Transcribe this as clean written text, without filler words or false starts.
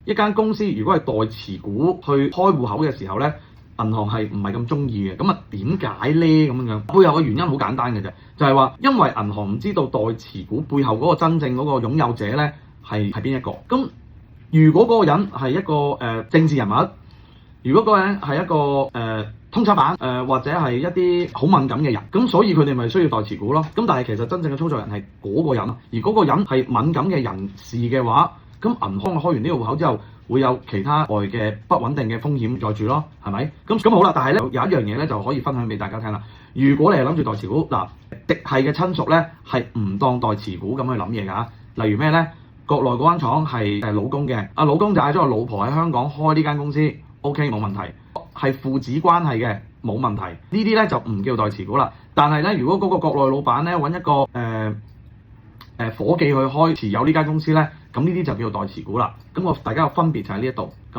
一間公司如果係代持股去開戶口嘅時候咧，銀行係唔係咁中意嘅？咁啊點解咧？咁樣背後嘅原因好簡單嘅啫，就係話因為銀行唔知道代持股背後嗰個真正嗰個擁有者咧係邊一個。咁如果嗰個人係一個政治人物，如果嗰個人係一個通緝犯或者係一啲好敏感嘅人，咁所以佢哋咪需要代持股咯。咁但係其實真正嘅操作人係嗰個人，而嗰個人係敏感嘅人士嘅話，咁銀行開完呢個戶口之後，會有其他外嘅不穩定嘅風險在住咯，係咪？咁好啦，但係咧有一樣嘢咧就可以分享俾大家聽啦。如果你係諗住代持股，嗱，嫡系嘅親屬咧係唔當代持股咁去諗嘢㗎。例如咩咧？國內嗰間廠係老公嘅，老公就嗌咗個老婆喺香港開呢間公司 ，OK 冇問題，係父子關係嘅冇問題。呢啲咧就唔叫代持股啦。但係咧，如果嗰個國內老闆咧揾一個夥計去開持有呢間公司咧，咁呢啲就叫做代持股啦。咁大家嘅分別就喺呢一度。咁